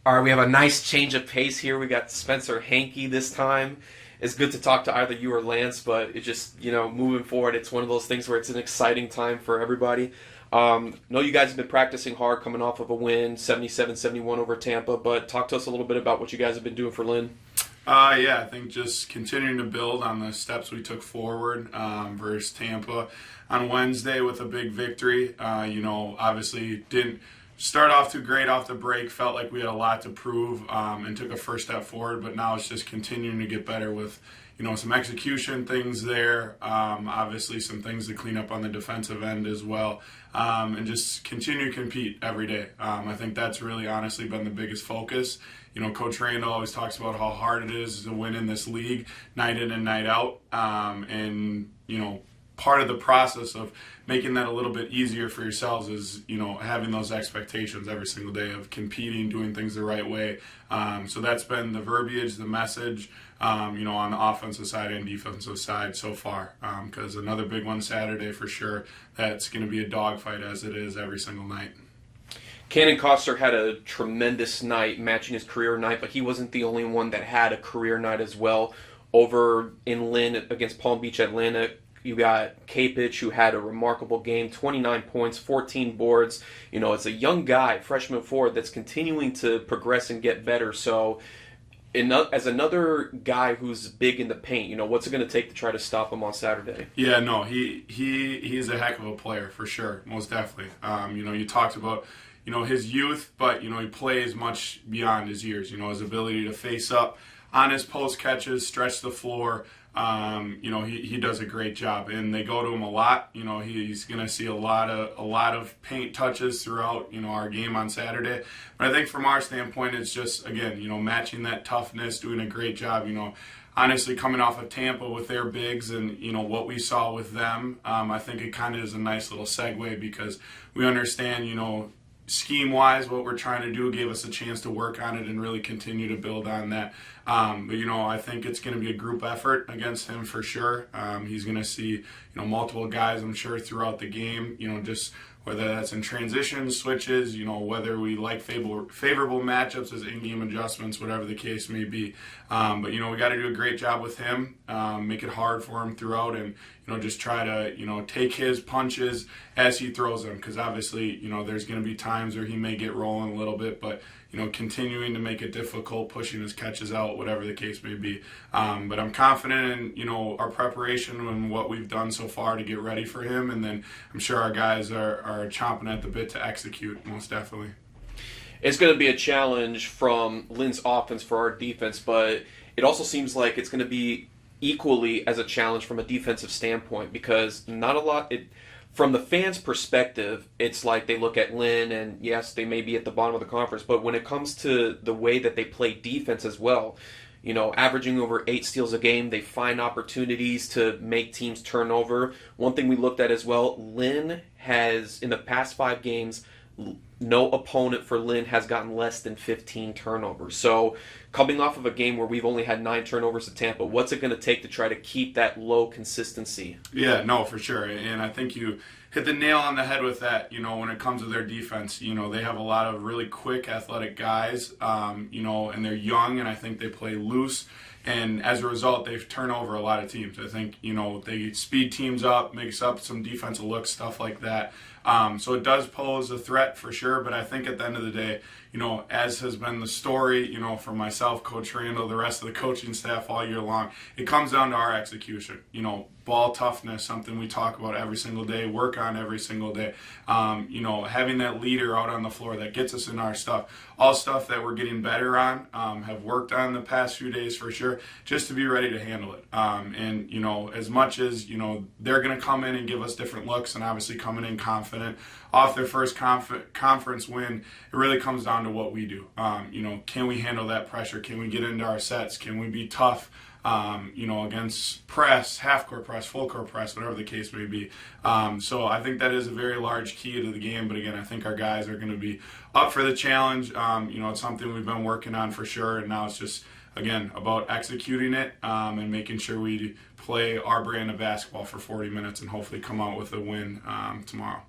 All right, we have a nice change of pace here. We got Spencer Hankey this time. It's good to talk to either you or Lance, but it just, moving forward, it's one of those things where it's an exciting time for everybody. Know you guys have been practicing hard coming off of a win, 77-71 over Tampa, but talk to us a little bit about what you guys have been doing for Lynn. Yeah, I think just continuing to build on the steps we took forward versus Tampa on Wednesday with a big victory. Obviously didn't start off too great off the break. Felt like we had a lot to prove and took a first step forward, but now it's just continuing to get better with some execution things there. Obviously some things to clean up on the defensive end as well, and just continue to compete every day. I think that's really honestly been the biggest focus. Coach Randall always talks about how hard it is to win in this league, night in and night out. Part of the process of making that a little bit easier for yourselves is, having those expectations every single day of competing, doing things the right way. So that's been the verbiage, the message, on the offensive side and defensive side so far. Because another big one Saturday for sure. That's going to be a dogfight as it is every single night. Cannon Coster had a tremendous night, matching his career night, but he wasn't the only one that had a career night as well. Over in Lynn against Palm Beach, Atlanta, you got Kapich, who had a remarkable game, 29 points, 14 boards. It's a young guy, freshman forward, that's continuing to progress and get better. So, as another guy who's big in the paint, what's it going to take to try to stop him on Saturday? Yeah, no, he's a heck of a player for sure, most definitely. You talked about his youth, but, he plays much beyond his years. His ability to face up on his post catches, stretch the floor. He does a great job, and they go to him a lot. He's going to see a lot of paint touches throughout, our game on Saturday. But I think from our standpoint, it's just, again, matching that toughness, doing a great job, honestly, coming off of Tampa with their bigs and, what we saw with them, I think it kind of is a nice little segue because we understand, scheme-wise, what we're trying to do gave us a chance to work on it and really continue to build on that. But I think it's going to be a group effort against him for sure. He's going to see, multiple guys, I'm sure, throughout the game, just whether that's in transition switches, whether we like favorable matchups as in-game adjustments, whatever the case may be. But, we got to do a great job with him, make it hard for him throughout and, just try to, take his punches as he throws them. Because obviously, there's going to be times where he may get rolling a little bit, but, continuing to make it difficult, pushing his catches out, whatever the case may be. But I'm confident in, our preparation and what we've done so far to get ready for him. And then I'm sure our guys are chomping at the bit to execute, most definitely. It's going to be a challenge from Lynn's offense for our defense, but it also seems like it's going to be equally as a challenge from a defensive standpoint because not a lot... From the fans' perspective, it's like they look at Lynn, and yes, they may be at the bottom of the conference, but when it comes to the way that they play defense as well, averaging over 8 steals a game, they find opportunities to make teams turn over. One thing we looked at as well, Lynn has, in the past 5 games, no opponent for Lynn has gotten less than 15 turnovers. So coming off of a game where we've only had 9 turnovers at Tampa, what's it going to take to try to keep that low consistency? Yeah, no, for sure. And I think you hit the nail on the head with that, when it comes to their defense. They have a lot of really quick, athletic guys, and they're young, and I think they play loose. And as a result, they've turned over a lot of teams. I think, they speed teams up, makes up some defensive looks, stuff like that. So it does pose a threat for sure, but I think at the end of the day, as has been the story, for myself, Coach Randall, the rest of the coaching staff all year long, it comes down to our execution. Ball toughness, something we talk about every single day, work on every single day. Having that leader out on the floor that gets us in our stuff, all stuff that we're getting better on, have worked on the past few days for sure, just to be ready to handle it. And as much as, they're going to come in and give us different looks and obviously coming in confident off their first conference win, it really comes down to what we do. Can we handle that pressure? Can we get into our sets? Can we be tough? Against press, half-court press, full-court press, whatever the case may be. So I think that is a very large key to the game. But again, I think our guys are going to be up for the challenge. It's something we've been working on for sure. And now it's just, again, about executing it and making sure we play our brand of basketball for 40 minutes and hopefully come out with a win tomorrow.